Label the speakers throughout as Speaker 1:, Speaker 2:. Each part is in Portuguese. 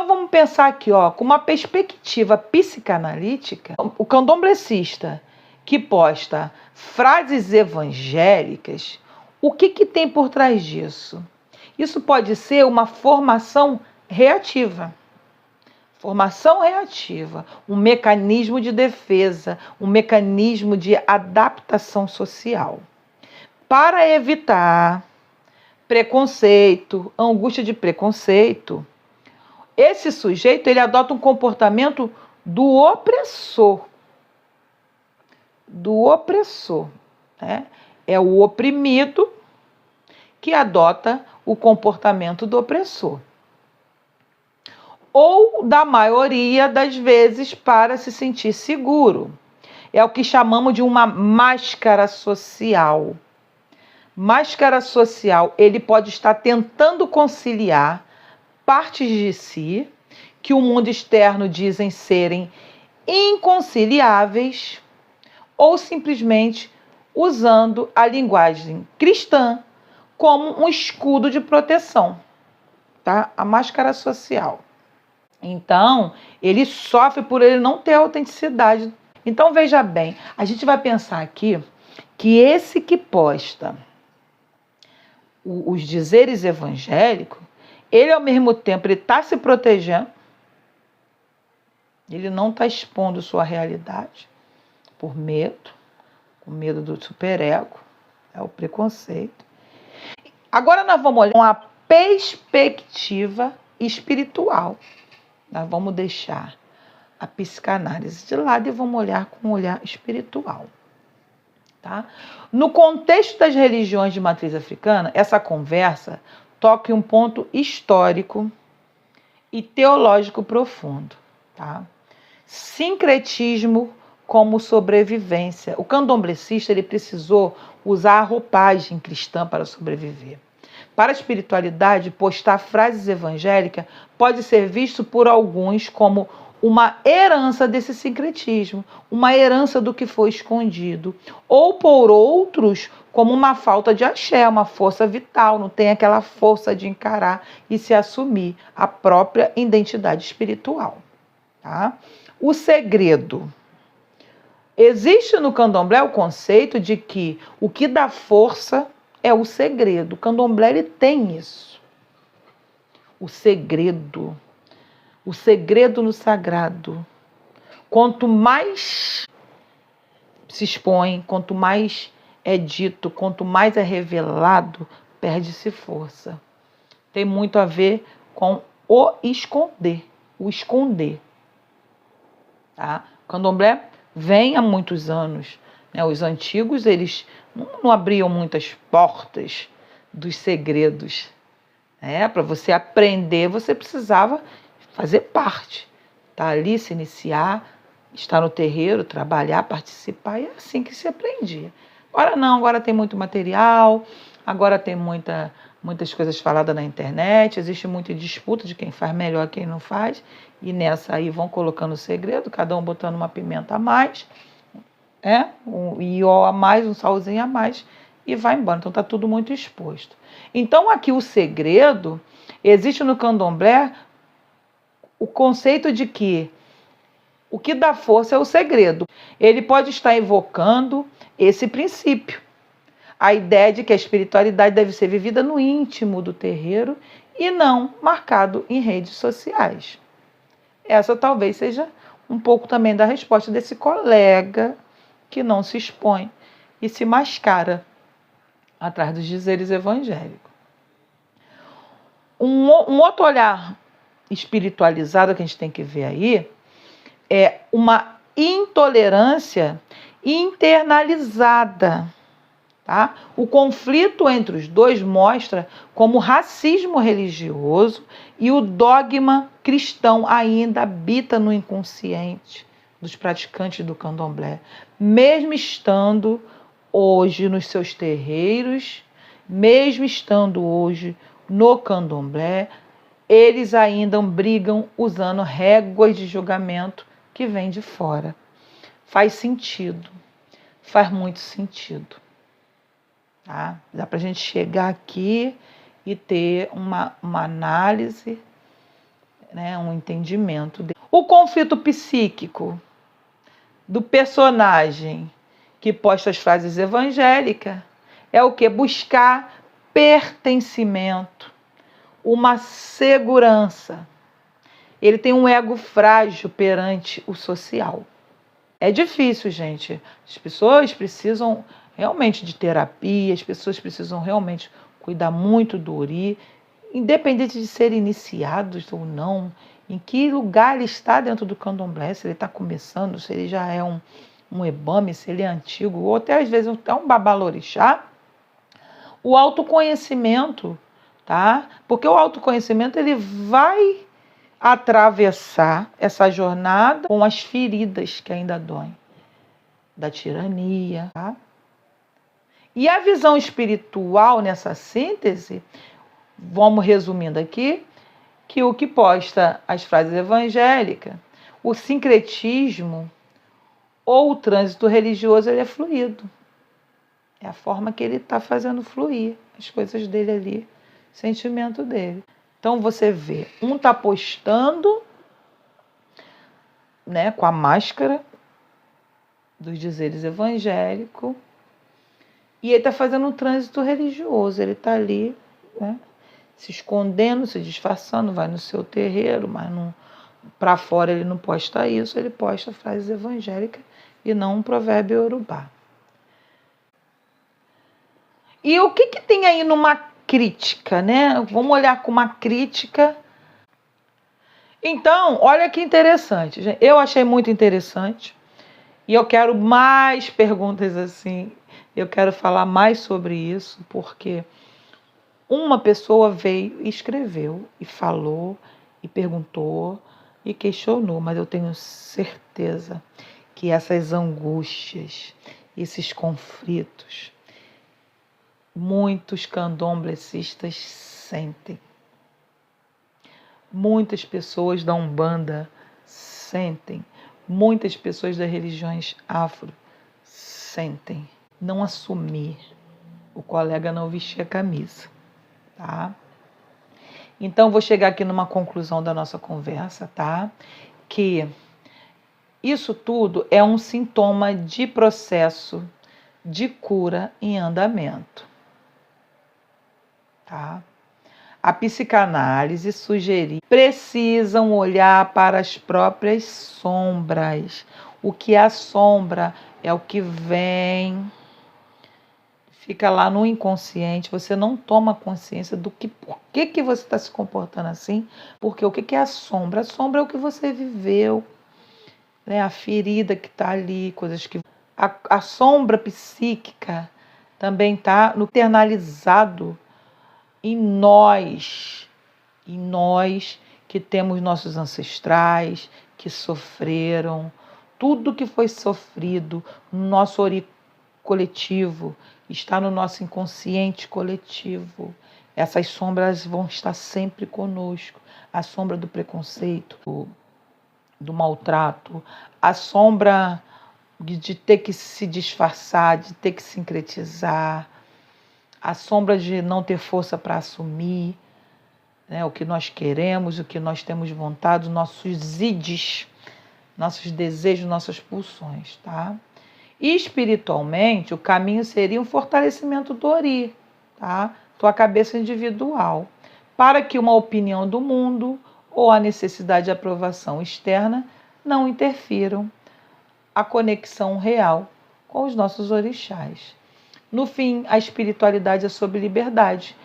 Speaker 1: Então vamos pensar aqui, com uma perspectiva psicanalítica, o candomblecista que posta frases evangélicas, o que tem por trás disso? Isso pode ser uma formação reativa. Formação reativa, um mecanismo de defesa, um mecanismo de adaptação social. Para evitar preconceito, angústia de preconceito, esse sujeito ele adota um comportamento do opressor. Do opressor. Né? É o oprimido que adota o comportamento do opressor. Ou da maioria das vezes para se sentir seguro. É o que chamamos de uma máscara social. Máscara social, ele pode estar tentando conciliar partes de si que o mundo externo dizem serem inconciliáveis ou simplesmente usando a linguagem cristã como um escudo de proteção, tá? A máscara social. Então, ele sofre por ele não ter autenticidade. Então, veja bem, a gente vai pensar aqui que esse que posta os dizeres evangélicos, ele ao mesmo tempo está se protegendo, ele não está expondo sua realidade por medo, com medo do superego, é o preconceito. Agora nós vamos olhar uma perspectiva espiritual. Nós vamos deixar a psicanálise de lado e vamos olhar com um olhar espiritual. Tá? No contexto das religiões de matriz africana, essa conversa toca em um ponto histórico e teológico profundo. Tá? Sincretismo como sobrevivência. O candomblecista ele precisou usar a roupagem cristã para sobreviver. Para a espiritualidade, postar frases evangélicas pode ser visto por alguns como uma herança desse sincretismo, uma herança do que foi escondido, ou por outros como uma falta de axé, uma força vital, não tem aquela força de encarar e se assumir a própria identidade espiritual. Tá? O segredo. Existe no candomblé o conceito de que o que dá força é o segredo. O candomblé ele tem isso. O segredo no sagrado. Quanto mais se expõe, quanto mais é dito, quanto mais é revelado, perde-se força. Tem muito a ver com o esconder. O esconder. Tá? O candomblé vem há muitos anos. Né? Os antigos, eles não abriam muitas portas dos segredos. Para você aprender, você precisava fazer parte. Tá ali, se iniciar, estar no terreiro, trabalhar, participar, e é assim que se aprendia. Agora não, agora tem muito material, agora tem muitas coisas faladas na internet, existe muita disputa de quem faz melhor, quem não faz, e nessa aí vão colocando segredo, cada um botando uma pimenta a mais, um ió a mais, um salzinho a mais, e vai embora. Então está tudo muito exposto. Então aqui o segredo, existe no candomblé o conceito de que o que dá força é o segredo. Ele pode estar evocando esse princípio. A ideia de que a espiritualidade deve ser vivida no íntimo do terreiro e não marcado em redes sociais. Essa talvez seja um pouco também da resposta desse colega que não se expõe e se mascara atrás dos dizeres evangélicos. Um outro olhar espiritualizado que a gente tem que ver aí é uma intolerância internalizada. Tá? O conflito entre os dois mostra como o racismo religioso e o dogma cristão ainda habita no inconsciente dos praticantes do candomblé, mesmo estando hoje nos seus terreiros, mesmo estando hoje no candomblé, eles ainda brigam usando réguas de julgamento que vêm de fora. Faz sentido, faz muito sentido. Tá? Dá para a gente chegar aqui e ter uma análise né, um entendimento dele. O conflito psíquico do personagem que posta as frases evangélicas é o que? Buscar pertencimento, uma segurança. Ele tem um ego frágil perante o social. É difícil, gente. As pessoas precisam realmente de terapia, as pessoas precisam realmente cuidar muito do Ori, independente de serem iniciados ou não, em que lugar ele está dentro do candomblé, se ele está começando, se ele já é um ebame, se ele é antigo, ou até às vezes é um babalorixá. O autoconhecimento, tá? Porque o autoconhecimento ele vai atravessar essa jornada com as feridas que ainda doem, da tirania, tá? E a visão espiritual nessa síntese, vamos resumindo aqui, que o que posta as frases evangélicas, o sincretismo ou o trânsito religioso, ele é fluido. É a forma que ele está fazendo fluir as coisas dele ali, o sentimento dele. Então você vê, um está postando, né, com a máscara dos dizeres evangélicos, e ele está fazendo um trânsito religioso. Ele está ali, né, se escondendo, se disfarçando, vai no seu terreiro, mas para fora ele não posta isso, ele posta frases evangélicas e não um provérbio iorubá. E o que tem aí numa crítica, né? Vamos olhar com uma crítica. Então, olha que interessante, gente. Eu achei muito interessante e eu quero mais perguntas assim. Eu quero falar mais sobre isso, porque uma pessoa veio e escreveu e falou e perguntou e questionou, mas eu tenho certeza que essas angústias, esses conflitos, muitos candomblecistas sentem. Muitas pessoas da Umbanda sentem. Muitas pessoas das religiões afro sentem. Não assumir. O colega não vestir a camisa. Tá? Então, vou chegar aqui numa conclusão da nossa conversa, tá? Que isso tudo é um sintoma de processo de cura em andamento. Tá? A psicanálise sugeriu precisam olhar para as próprias sombras. O que é a sombra é o que vem, fica lá no inconsciente, você não toma consciência do que, por que você está se comportando assim, porque o que é a sombra? A sombra é o que você viveu, né? A ferida que está ali, coisas que... A sombra psíquica também está no internalizado em nós que temos nossos ancestrais, que sofreram, tudo que foi sofrido no nosso ori coletivo, está no nosso inconsciente coletivo. Essas sombras vão estar sempre conosco. A sombra do preconceito, do maltrato, a sombra de ter que se disfarçar, de ter que sincretizar, a sombra de não ter força para assumir, né, o que nós queremos, o que nós temos vontade, os nossos ides, nossos desejos, nossas pulsões, tá? E espiritualmente, o caminho seria um fortalecimento do Ori, tá? Tua cabeça individual, para que uma opinião do mundo ou a necessidade de aprovação externa não interfiram a conexão real com os nossos orixás. No fim, a espiritualidade é sobre liberdade.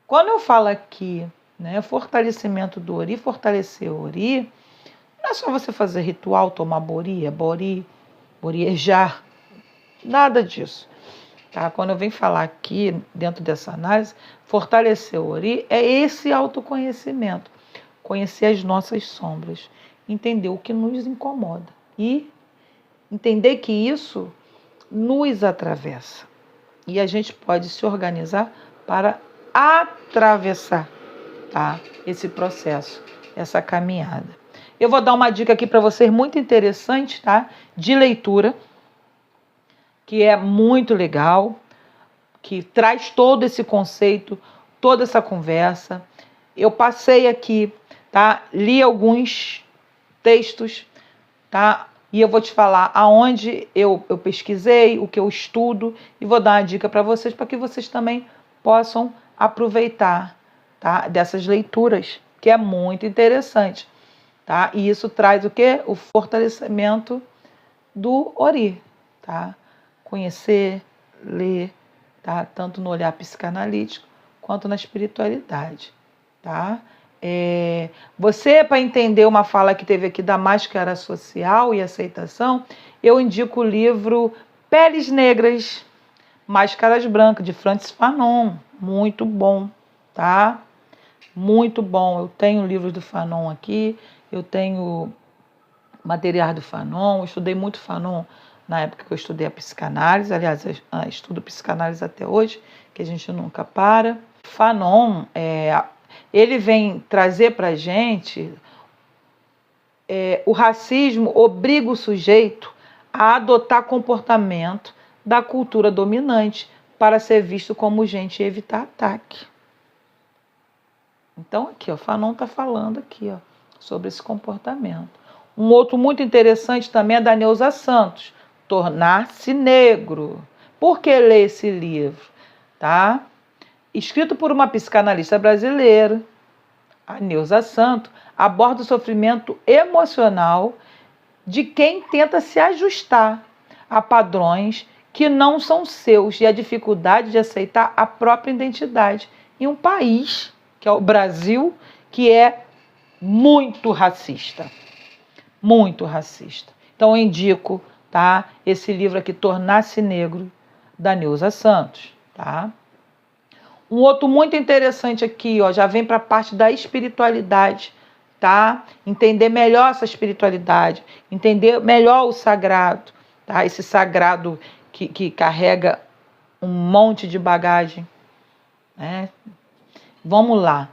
Speaker 1: Quando eu falo aqui, né, fortalecimento do Ori, fortalecer o Ori, não é só você fazer ritual, tomar bori, boriejar, nada disso. Tá? Quando eu venho falar aqui, dentro dessa análise, fortalecer o Ori é esse autoconhecimento, conhecer as nossas sombras, entender o que nos incomoda e entender que isso nos atravessa. E a gente pode se organizar para atravessar, tá, esse processo, essa caminhada. Eu vou dar uma dica aqui para vocês muito interessante, tá, de leitura, que é muito legal, que traz todo esse conceito, toda essa conversa. Eu passei aqui tá? Li alguns textos, tá? E eu vou te falar aonde eu pesquisei, o que eu estudo, e vou dar uma dica para vocês, para que vocês também possam aproveitar, tá? Dessas leituras, que é muito interessante, tá? E isso traz o quê? O fortalecimento do Ori, tá? Conhecer, ler, tá? Tanto no olhar psicanalítico quanto na espiritualidade, tá? Você, para entender uma fala que teve aqui da máscara social e aceitação, eu indico o livro Peles Negras, Máscaras Brancas, de Francis Fanon. Muito bom, tá? Muito bom. Eu tenho livros do Fanon aqui, eu tenho materiais do Fanon, eu estudei muito Fanon na época que eu estudei a psicanálise, aliás, eu estudo psicanálise até hoje, que a gente nunca para. Fanon, ele vem trazer para a gente o racismo obriga o sujeito a adotar comportamento da cultura dominante para ser visto como gente e evitar ataque. Então aqui, Fanon está falando aqui, sobre esse comportamento. Um outro muito interessante também é da Neuza Santos, Tornar-se Negro. Por que ler esse livro? Tá? Escrito por uma psicanalista brasileira, a Neuza Santos, aborda o sofrimento emocional de quem tenta se ajustar a padrões que não são seus e a dificuldade de aceitar a própria identidade em um país, que é o Brasil, que é muito racista. Muito racista. Então eu indico, tá, esse livro aqui, Tornar-se Negro, da Neuza Santos, tá? Um outro muito interessante aqui, já vem para a parte da espiritualidade, tá? Entender melhor essa espiritualidade, entender melhor o sagrado, tá? Esse sagrado que carrega um monte de bagagem, né? Vamos lá,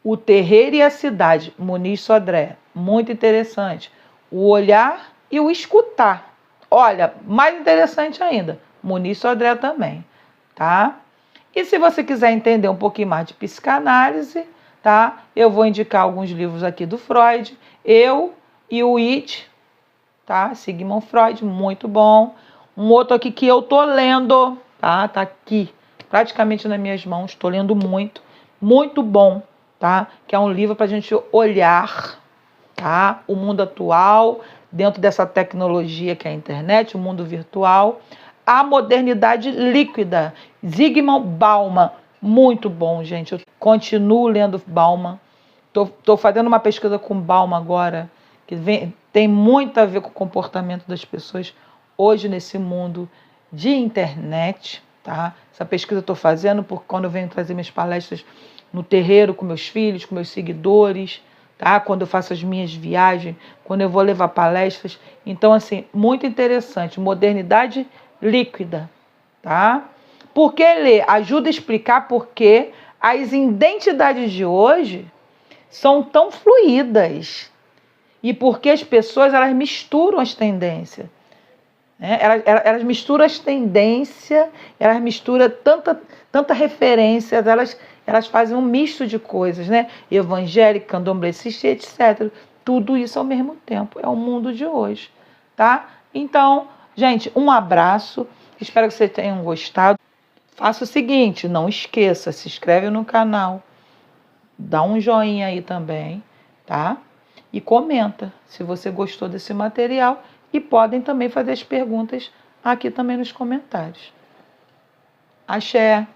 Speaker 1: O Terreiro e a Cidade, Muniz Sodré, muito interessante. O Olhar e o Escutar. Olha, mais interessante ainda, Muniz Sodré também, tá? E se você quiser entender um pouquinho mais de psicanálise, tá? Eu vou indicar alguns livros aqui do Freud, Eu e o It, tá? Sigmund Freud, muito bom. Um outro aqui que eu tô lendo, tá? Tá aqui, praticamente nas minhas mãos, tô lendo muito, muito bom, tá? Que é um livro para a gente olhar, tá? O mundo atual, dentro dessa tecnologia que é a internet, o mundo virtual. A Modernidade Líquida, Zygmunt Bauman, muito bom, gente. Eu continuo lendo Bauman. Tô fazendo uma pesquisa com Bauman agora, que tem muito a ver com o comportamento das pessoas hoje nesse mundo de internet, tá? Essa pesquisa eu estou fazendo porque quando eu venho trazer minhas palestras no terreiro com meus filhos, com meus seguidores, tá? Quando eu faço as minhas viagens, quando eu vou levar palestras. Então, assim, muito interessante. Modernidade líquida, tá? Porque ler ajuda a explicar por que as identidades de hoje são tão fluídas e porque as pessoas elas misturam as tendências, né? Elas misturam as tendências, elas misturam tanta referência, elas fazem um misto de coisas, né? Evangélica, candomblessista, etc. Tudo isso ao mesmo tempo. É o mundo de hoje, tá? Então, gente, um abraço. Espero que vocês tenham gostado. Faça o seguinte, não esqueça, se inscreve no canal, dá um joinha aí também, tá? E comenta se você gostou desse material e podem também fazer as perguntas aqui também nos comentários. Axé!